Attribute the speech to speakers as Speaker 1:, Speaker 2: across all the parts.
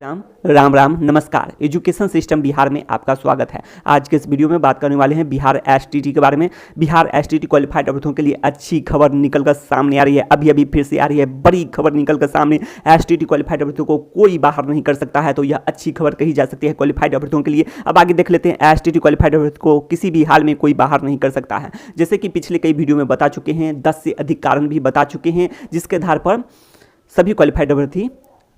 Speaker 1: राम राम राम नमस्कार। Education system Bihar में आपका स्वागत है। आज के इस वीडियो में बात करने वाले हैं बिहार एसटीटी के बारे में। बिहार एसटीटी क्वालिफाइड अभ्यर्थियों के लिए अच्छी खबर निकल कर सामने आ रही है। अभी फिर से आ रही है बड़ी खबर निकल कर सामने। एसटीटी क्वालिफाइड अभ्यर्थियों को कोई बाहर नहीं कर सकता है, तो यह अच्छी खबर कही जा सकती है क्वालिफाइड अभ्यर्थियों के लिए। अब आगे देख लेते हैं। एसटीटी क्वालिफाइड अभ्यर्थी को किसी भी हाल में कोई बाहर नहीं कर सकता है, जैसे कि पिछले कई वीडियो में बता चुके हैं। 10 से अधिक कारण भी बता चुके हैं, जिसके आधार पर सभी क्वालिफाइड अभ्यर्थी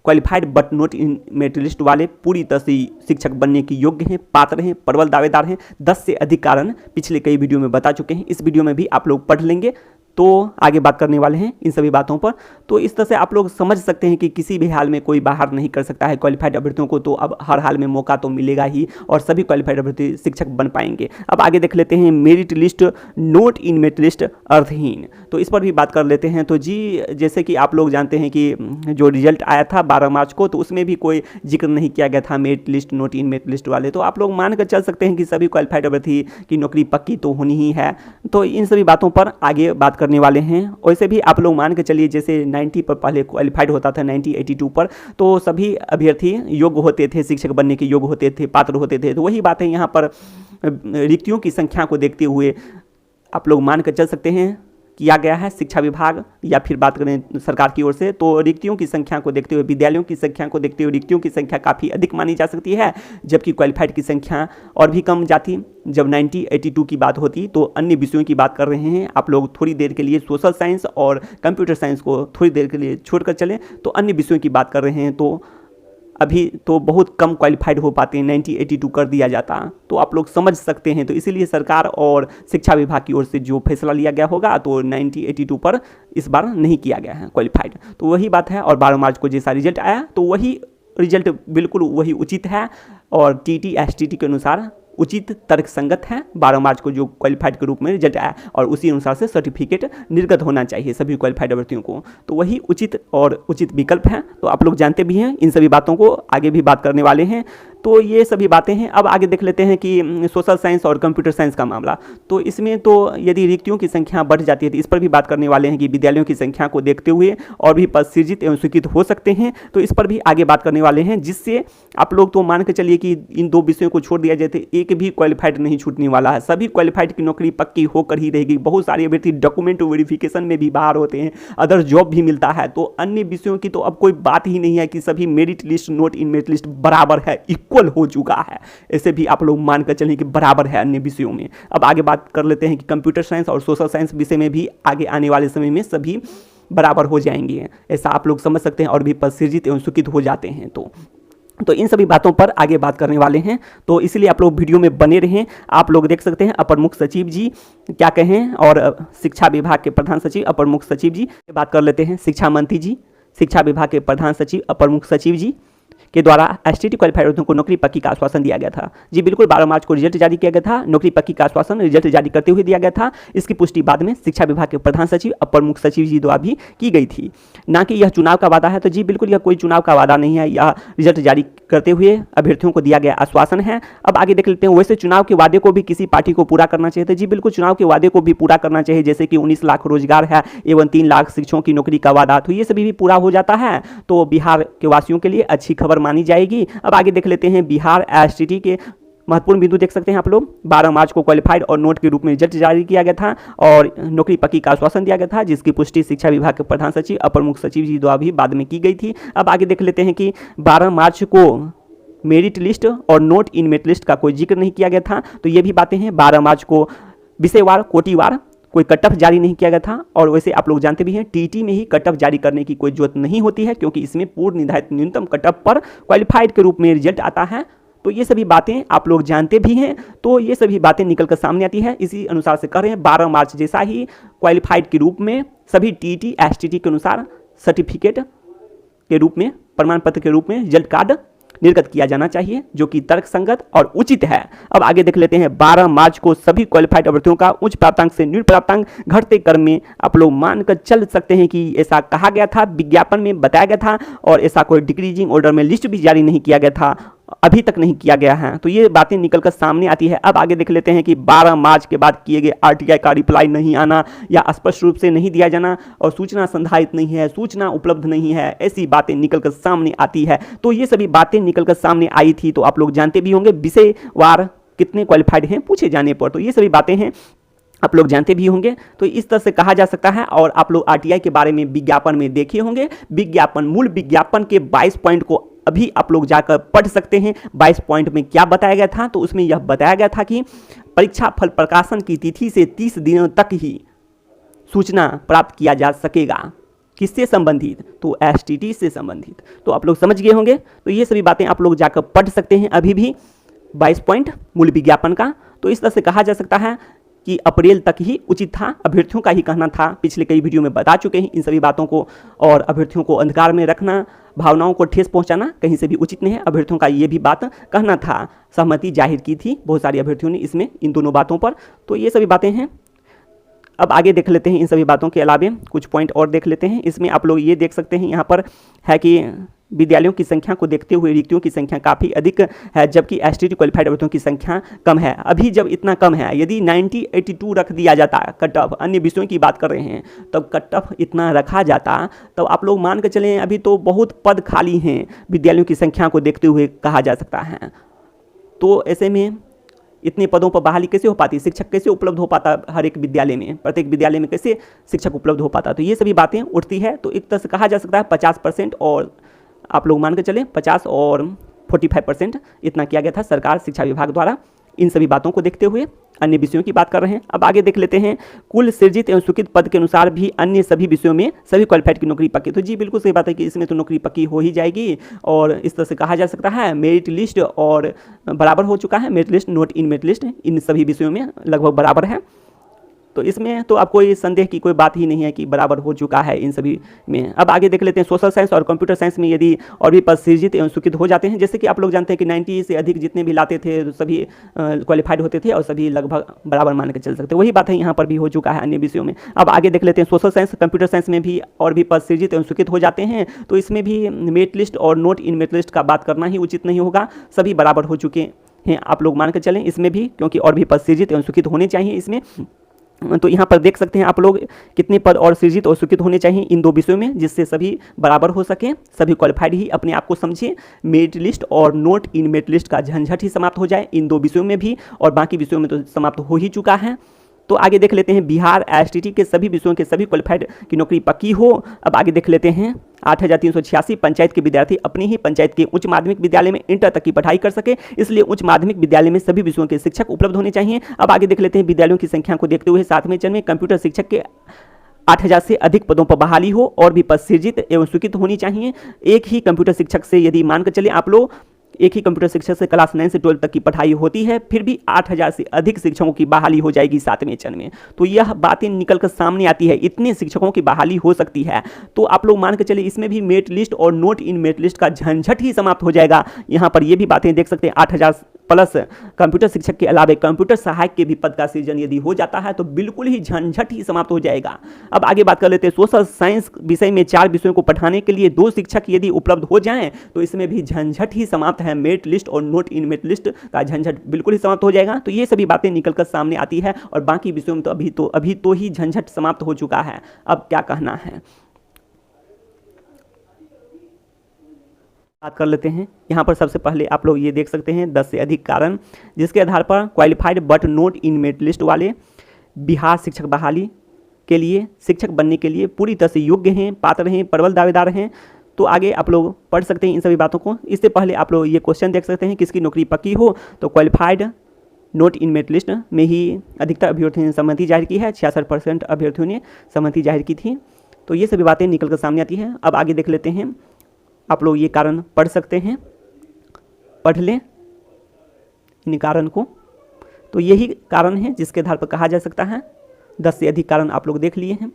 Speaker 1: qualified but not in merit list वाले पूरी तरह से शिक्षक बनने के योग्य हैं, पात्र हैं, प्रबल दावेदार हैं। 10 से अधिक कारण पिछले कई वीडियो में बता चुके हैं। इस वीडियो में भी आप लोग पढ़ लेंगे, तो आगे बात करने वाले हैं इन सभी बातों पर। तो इस तरह से आप लोग समझ सकते हैं कि किसी भी हाल में कोई बाहर नहीं कर सकता है क्वालिफाइड अभ्यर्थियों को। तो अब हर हाल में मौका तो मिलेगा ही और सभी क्वालिफाइड अभ्यर्थी शिक्षक बन पाएंगे। अब आगे देख लेते हैं merit list note in merit list अर्थहीन, तो इस पर भी बात कर लेते हैं। तो जी, जैसे कि आप लोग जानते हैं कि जो रिजल्ट आया था 12 मार्च को, तो उसमें भी कोई जिक्र नहीं किया गया था merit list note in merit list वाले। तो आप लोग मान कर चल सकते हैं कि सभी क्वालिफाइड अभ्यर्थी की नौकरी पक्की तो होनी ही है। तो इन सभी बातों पर आगे बात करने वाले हैं। वैसे भी आप लोग मान के चलिए, जैसे 90 पर पहले क्वालिफाइड होता था, 90 82 पर, तो सभी अभ्यर्थी योग्य होते थे, शिक्षक बनने के योग्य होते थे, पात्र होते थे। तो वही बात है, यहाँ पर रिक्तियों की संख्या को देखते हुए आप लोग मान कर चल सकते हैं किया गया है शिक्षा विभाग या फिर बात करें सरकार की ओर से, तो रिक्तियों की संख्या को देखते हुए, विद्यालयों की संख्या को देखते हुए रिक्तियों की संख्या काफ़ी अधिक मानी जा सकती है, जबकि क्वालिफाइड की संख्या और भी कम जाती। जब 90 82 की बात होती तो अन्य विषयों की बात कर रहे हैं। आप लोग थोड़ी देर के लिए सोशल साइंस और कंप्यूटर साइंस को थोड़ी देर के लिए छोड़कर चलें, तो अन्य विषयों की बात कर रहे हैं। तो अभी तो बहुत कम क्वालिफाइड हो पाते हैं, 90 82 कर दिया जाता, तो आप लोग समझ सकते हैं। तो इसीलिए सरकार और शिक्षा विभाग की ओर से जो फैसला लिया गया होगा, तो 90 82 पर इस बार नहीं किया गया है क्वालिफाइड। तो वही बात है। और 12 मार्च को जैसा रिजल्ट आया, तो वही रिजल्ट बिल्कुल वही उचित है और टीटी एसटीटी के अनुसार उचित तर्क संगत है। 12 मार्च को जो क्वालिफाइड के रूप में रिजल्ट आया, और उसी अनुसार से सर्टिफिकेट निर्गत होना चाहिए सभी क्वालिफाइड अभ्यर्थियों को। तो वही उचित और उचित विकल्प है। तो आप लोग जानते भी हैं, इन सभी बातों को आगे भी बात करने वाले हैं। तो ये सभी बातें हैं। अब आगे देख लेते हैं कि सोशल साइंस और कंप्यूटर साइंस का मामला। तो इसमें तो यदि रिक्तियों की संख्या बढ़ जाती है, तो इस पर भी बात करने वाले हैं कि विद्यालयों की संख्या को देखते हुए और भी पद सृजित एवं स्वीकृत हो सकते हैं। तो इस पर भी आगे बात करने वाले हैं, जिससे आप लोग तो मान के चलिए कि इन दो विषयों को छोड़ दिया जाए तो एक भी क्वालिफाइड नहीं छूटने वाला है। सभी क्वालिफाइड की नौकरी पक्की होकर ही रहेगी। बहुत सारे अभ्यर्थी डॉक्यूमेंट वेरिफिकेशन में भी बाहर होते हैं, अदर जॉब भी मिलता है। तो अन्य विषयों की तो अब कोई बात ही नहीं है कि सभी merit list note in merit list बराबर है, इक्वल हो चुका है। ऐसे भी आप लोग मानकर चलें कि बराबर है अन्य विषयों में। अब आगे बात कर लेते हैं कि कंप्यूटर साइंस और सोशल साइंस विषय में भी आगे आने वाले समय में सभी बराबर हो जाएंगे, ऐसा आप लोग समझ सकते हैं, और भी पद सृजित एवं स्वीकृत हो जाते हैं। तो इन सभी बातों पर आगे बात करने वाले हैं, तो इसलिए आप लोग वीडियो में बने रहें। आप लोग देख सकते हैं अपर मुख्य सचिव जी क्या कहें, और शिक्षा विभाग के प्रधान सचिव अपर मुख्य सचिव जी बात कर लेते हैं। शिक्षा मंत्री जी, शिक्षा विभाग के प्रधान सचिव अपर मुख्य सचिव जी के द्वारा एसटीटी क्वालिफाइड अभ्यर्थियों को नौकरी पक्की का आश्वासन दिया गया था। जी बिल्कुल, 12 मार्च को रिजल्ट जारी किया गया था। नौकरी पक्की का आश्वासन रिजल्ट जारी करते हुए दिया गया था। इसकी पुष्टि बाद में शिक्षा विभाग के प्रधान सचिव अपर मुख्य सचिव जी द्वारा भी की गई थी, ना कि यह चुनाव का वादा है। तो जी बिल्कुल, यह कोई चुनाव का वादा नहीं है, यह रिजल्ट जारी करते हुए अभ्यर्थियों को दिया गया आश्वासन है। अब आगे देख लेते हैं। वैसे चुनाव के वादे को भी किसी पार्टी को पूरा करना चाहिए। तो जी बिल्कुल, चुनाव के वादे को भी पूरा करना चाहिए, जैसे कि 19 लाख रोजगार है एवं 3 लाख शिक्षकों की नौकरी का वादा, तो ये सभी भी पूरा हो जाता है। तो बिहार के वासियों के लिए अच्छी खबर मानी जाएगी। अब आगे देख लेते हैं बिहार एसटीटी के महत्वपूर्ण बिंदु देख सकते हैं आप लोग। 12 मार्च को क्वालिफाइड और नोट के रूप में रिजल्ट जारी किया गया था और नौकरी पक्की का आश्वासन दिया गया था, जिसकी पुष्टि शिक्षा विभाग के प्रधान सचिव अपर मुख्य सचिव जी द्वारा भी बाद में की गई थी। अब आगे देख लेते हैं कि 12 मार्च को मेरिट लिस्ट और नोट इन मेरिट लिस्ट का कोई जिक्र नहीं किया गया था। तो ये भी बातें हैं। 12 मार्च को विषयवार कोटिवार कोई कट ऑफ जारी नहीं किया गया था, और वैसे आप लोग जानते भी हैं टीटी में ही कट ऑफ जारी करने की कोई जरूरत नहीं होती है, क्योंकि इसमें पूर्व निर्धारित न्यूनतम कट ऑफ पर क्वालिफाइड के रूप में रिजल्ट आता है। तो ये सभी बातें आप लोग जानते भी हैं। तो ये सभी बातें निकल कर सामने आती है, इसी अनुसार से कर रहे हैं। 12 मार्च जैसा ही क्वालिफाइड के रूप में सभी टीटी एसटीटी के अनुसार सर्टिफिकेट के रूप में, प्रमाण पत्र के रूप में रिजल्ट कार्ड निर्गत किया जाना चाहिए, जो कि तर्क संगत और उचित है। अब आगे देख लेते हैं। 12 मार्च को सभी क्वालिफाइड अभ्यर्थियों का उच्च प्राप्तांक से न्यून प्राप्तांक घटते क्रम में आप लोग मानकर चल सकते हैं कि ऐसा कहा गया था, विज्ञापन में बताया गया था, और ऐसा कोई डिक्रीजिंग ऑर्डर में लिस्ट भी जारी नहीं किया गया था। अभी तक नहीं किया गया है। तो ये बातें निकल कर सामने आती है। अब आगे देख लेते हैं कि 12 मार्च के बाद किए गए आरटीआई का रिप्लाई नहीं आना या स्पष्ट रूप से नहीं दिया जाना और सूचना संधारित नहीं है, सूचना उपलब्ध नहीं है, ऐसी बातें निकल कर सामने आती है। तो ये सभी बातें निकल कर सामने आई थी, तो आप लोग जानते भी होंगे विषयवार कितने क्वालिफाइड हैं पूछे जाने पर। तो ये सभी बातें हैं, आप लोग जानते भी होंगे। तो इस तरह से कहा जा सकता है। और आप लोग आरटीआई के बारे में विज्ञापन में देखे होंगे, विज्ञापन मूल विज्ञापन के 22 पॉइंट को अभी आप लोग जाकर पढ़ सकते हैं। 22 पॉइंट में क्या बताया गया था, तो उसमें यह बताया गया था कि परीक्षा फल प्रकाशन की तिथि से 30 दिनों तक ही सूचना प्राप्त किया जा सकेगा। किससे संबंधित, तो एसटीटी से संबंधित। तो आप लोग समझ गए होंगे। तो ये सभी बातें आप लोग जाकर पढ़ सकते हैं अभी भी 22 पॉइंट मूल विज्ञापन का। तो इस तरह से कहा जा सकता है कि अप्रैल तक ही उचित था, अभ्यर्थियों का ही कहना था। पिछले कई वीडियो में बता चुके हैं इन सभी बातों को। और अभ्यर्थियों को अंधकार में रखना, भावनाओं को ठेस पहुंचाना कहीं से भी उचित नहीं है। अभ्यर्थियों का ये भी बात कहना था, सहमति जाहिर की थी बहुत सारे अभ्यर्थियों ने इसमें, इन दोनों बातों पर। तो ये सभी बातें हैं। अब आगे देख लेते हैं इन सभी बातों के अलावे कुछ पॉइंट और देख लेते हैं। इसमें आप लोग ये देख सकते हैं, यहाँ पर है कि विद्यालयों की संख्या को देखते हुए रिक्तियों की संख्या काफ़ी अधिक है, जबकि एसटीटी क्वालिफाइड अभ्यर्थियों की संख्या कम है। अभी जब इतना कम है, यदि 90-82 रख दिया जाता कट ऑफ, अन्य विषयों की बात कर रहे हैं, तब कट ऑफ इतना रखा जाता, तो आप लोग मान कर चलें अभी तो बहुत पद खाली हैं विद्यालयों की संख्या को देखते हुए कहा जा सकता है। तो ऐसे में इतने पदों पर बहाली कैसे हो पाती, शिक्षक कैसे उपलब्ध हो पाता, हर एक विद्यालय में, प्रत्येक विद्यालय में कैसे शिक्षक उपलब्ध हो पाता। तो ये सभी बातें उठती है। तो एक तरह से कहा जा सकता है 50% और आप लोग मान के चले 50 और 45% इतना किया गया था सरकार शिक्षा विभाग द्वारा। इन सभी बातों को देखते हुए अन्य विषयों की बात कर रहे हैं। अब आगे देख लेते हैं, कुल सृजित एवं स्वीकृत पद के अनुसार भी अन्य सभी विषयों में सभी क्वालिफाइड की नौकरी पक्की। तो जी बिल्कुल सही बात है कि इसमें तो नौकरी पक्की हो ही जाएगी। और इस तरह से कहा जा सकता है मेरिट लिस्ट और बराबर हो चुका है, merit list note in merit list इन सभी विषयों में लगभग बराबर है। तो इसमें तो अब कोई संदेह की कोई बात ही नहीं है कि बराबर हो चुका है इन सभी में। अब आगे देख लेते हैं, सोशल साइंस और कंप्यूटर साइंस में यदि और भी पद सृजित एवं स्वीकृत हो जाते हैं, जैसे कि आप लोग जानते हैं कि 90 से अधिक जितने भी लाते थे तो सभी क्वालिफाइड होते थे और सभी लगभग बराबर मान के चल सकते। वही बात है यहाँ पर भी हो चुका है अन्य विषयों में। अब आगे देख लेते हैं, सोशल साइंस कंप्यूटर साइंस में भी और भी पद सृजित एवं स्वीकृत हो जाते हैं, तो इसमें भी मेरिट लिस्ट और नोट इन मेरिट लिस्ट का बात करना ही उचित नहीं होगा, सभी बराबर हो चुके हैं आप लोग मान कर चलें इसमें भी, क्योंकि और भी पद सृजित एवं स्वीकृत होने चाहिए इसमें। तो यहाँ पर देख सकते हैं आप लोग कितने पद और सृजित और स्वीकृत होने चाहिए इन दो विषयों में, जिससे सभी बराबर हो सके, सभी क्वालिफाइड ही अपने आप को समझिए। मेरिट लिस्ट और नोट इन मेरिट लिस्ट का झंझट ही समाप्त हो जाए इन दो विषयों में भी, और बाकी विषयों में तो समाप्त हो ही चुका है। तो आगे देख लेते हैं, बिहार एसटीटी के सभी विषयों के सभी क्वालिफाइड की नौकरी पक्की हो। अब आगे देख लेते हैं, 8386 पंचायत के विद्यार्थी अपनी ही पंचायत के उच्च माध्यमिक विद्यालय में इंटर तक की पढ़ाई कर सके, इसलिए उच्च माध्यमिक विद्यालय में सभी विषयों के शिक्षक उपलब्ध होने चाहिए। अब आगे देख लेते हैं, विद्यालयों की संख्या को देखते हुए 7वें चरण में कंप्यूटर शिक्षक के 8000 से अधिक पदों पर बहाली हो और भी पद सृजित एवं स्वीकृत होनी चाहिए। एक ही कंप्यूटर शिक्षक से यदि मानकर चले आप लोग, एक ही कंप्यूटर शिक्षक से क्लास 9 से 12 तक की पढ़ाई होती है, फिर भी 8000 से अधिक शिक्षकों की बहाली हो जाएगी 7वें चरण में। तो यह बातें निकल कर सामने आती है, इतने शिक्षकों की बहाली हो सकती है। तो आप लोग मान के चलिए इसमें भी मेरिट लिस्ट और नोट इन मेरिट लिस्ट का झंझट ही समाप्त हो जाएगा। यहाँ पर ये भी बातें देख सकते हैं, 8000 प्लस कंप्यूटर शिक्षक के अलावा कंप्यूटर सहायक के भी पद का सृजन यदि हो जाता है तो बिल्कुल ही झंझट ही समाप्त हो जाएगा। अब आगे बात कर लेते हैं, सोशल साइंस विषय में 4 विषयों को पढ़ाने के लिए 2 शिक्षक यदि उपलब्ध हो जाएं तो इसमें भी झंझट ही समाप्त है, मेरिट लिस्ट और नोट इन मेरिट लिस्ट का झंझट बिल्कुल ही समाप्त हो जाएगा। तो ये सभी बातें निकलकर सामने आती है, और बाकी विषयों में तो अभी तो ही झंझट समाप्त हो चुका है। अब क्या कहना है, बात कर लेते हैं। यहाँ पर सबसे पहले आप लोग ये देख सकते हैं 10 से अधिक कारण जिसके आधार पर qualified but note in merit list वाले बिहार शिक्षक बहाली के लिए, शिक्षक बनने के लिए पूरी तरह से योग्य हैं, पात्र हैं, प्रबल दावेदार हैं। तो आगे आप लोग पढ़ सकते हैं इन सभी बातों को। इससे पहले आप लोग ये क्वेश्चन देख सकते हैं, किसकी नौकरी पक्की हो, तो qualified note in merit list में ही अधिकतर अभ्यर्थियों ने सहमति जाहिर की है, 66% अभ्यर्थियों ने सहमति जाहिर की थी। तो ये सभी बातें निकल कर सामने आती हैं। अब आगे देख लेते हैं, आप लोग ये कारण पढ़ सकते हैं, पढ़ लें इन कारण को। तो यही कारण है जिसके आधार पर कहा जा सकता है। 10 से अधिक कारण आप लोग देख लिए हैं।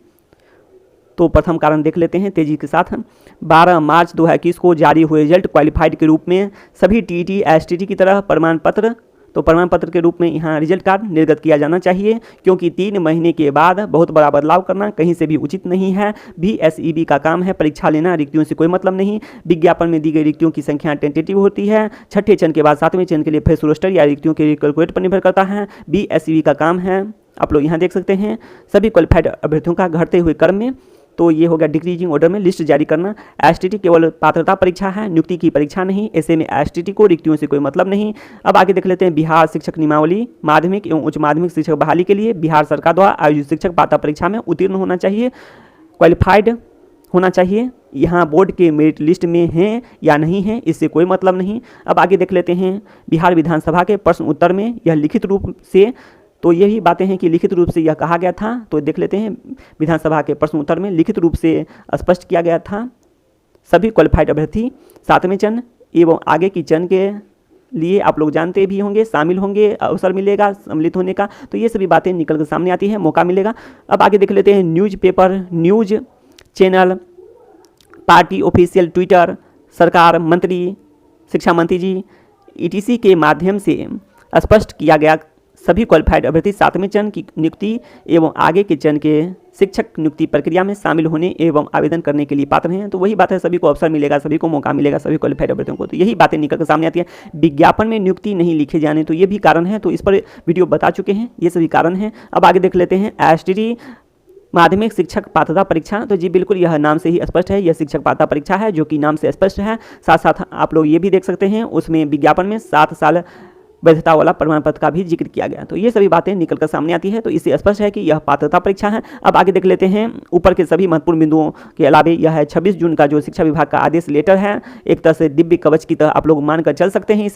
Speaker 1: तो प्रथम कारण देख लेते हैं तेजी के साथ। 12 मार्च 2021 को जारी हुए रिजल्ट क्वालिफाइड के रूप में सभी टीईटी एसटीटी की तरह प्रमाण पत्र तो प्रमाण पत्र के रूप में यहाँ रिजल्ट कार्ड निर्गत किया जाना चाहिए, क्योंकि 3 महीने के बाद बहुत बड़ा बदलाव करना कहीं से भी उचित नहीं है। BSEB का काम है परीक्षा लेना, रिक्तियों से कोई मतलब नहीं। विज्ञापन में दी गई रिक्तियों की संख्या टेंटेटिव होती है। छठे चरण के बाद 7वें चरण के लिए फ्रेश रोस्टर या रिक्तियों के कैलकुलेट पर निर्भर करता है। BSEB का काम है, आप लोग यहाँ देख सकते हैं, सभी क्वालिफाइड अभ्यर्थियों का घटते हुए क्रम में, तो ये हो गया डिक्रीजिंग ऑर्डर में लिस्ट जारी करना। STT केवल पात्रता परीक्षा है, नियुक्ति की परीक्षा नहीं। ऐसे में STT को रिक्तियों से कोई मतलब नहीं। अब आगे देख लेते हैं बिहार शिक्षक नियमावली। माध्यमिक एवं उच्च माध्यमिक शिक्षक बहाली के लिए बिहार सरकार द्वारा आयोजित शिक्षक पात्रता परीक्षा में उत्तीर्ण होना चाहिए, क्वालिफाइड होना चाहिए। यहाँ बोर्ड के मेरिट लिस्ट में हैं या नहीं है, इससे कोई मतलब नहीं। अब आगे देख लेते हैं बिहार विधानसभा के प्रश्न उत्तर में यह लिखित रूप से, तो यही बातें हैं कि लिखित रूप से यह कहा गया था। तो देख लेते हैं विधानसभा के प्रश्न उत्तर में लिखित रूप से स्पष्ट किया गया था, सभी क्वालिफाइड अभ्यर्थी 7वें चरण एवं आगे की चरण के लिए आप लोग जानते भी होंगे, शामिल होंगे, अवसर मिलेगा सम्मिलित होने का। तो ये सभी बातें निकल कर सामने आती है, मौका मिलेगा। अब आगे देख लेते हैं newspaper, news channel, party official Twitter, सरकार, मंत्री, शिक्षा मंत्री जी ETC के माध्यम से स्पष्ट किया गया सभी क्वालिफाइड अभ्यर्थी 7वें चरण की नियुक्ति एवं आगे के चरण के शिक्षक नियुक्ति प्रक्रिया में शामिल होने एवं आवेदन करने के लिए पात्र हैं। तो वही बात है, सभी को अवसर मिलेगा, सभी को मौका मिलेगा, सभी क्वालिफाइड अभ्यर्थियों को। तो यही बातें निकल कर सामने आती है। विज्ञापन में नियुक्ति नहीं लिखे जाने, तो ये भी कारण है, तो इस पर वीडियो बता चुके हैं, ये सभी कारण हैं। अब आगे देख लेते हैं STT माध्यमिक शिक्षक पात्रता परीक्षा। तो जी बिल्कुल यह नाम से ही स्पष्ट है, यह शिक्षक पात्रता परीक्षा है, जो कि नाम से स्पष्ट है। साथ साथ आप लोग ये भी देख सकते हैं उसमें विज्ञापन में 7 साल वैधता वाला प्रमाण पत्र का भी जिक्र किया गया। तो ये सभी बातें निकल कर सामने आती है, तो इससे स्पष्ट है कि यह पात्रता परीक्षा है। अब आगे देख लेते हैं ऊपर के सभी महत्वपूर्ण बिंदुओं के अलावा यह है 26 जून का जो शिक्षा विभाग का आदेश लेटर है, एक तरह से दिव्य कवच की तरह आप लोग मानकर चल सकते हैं इसे।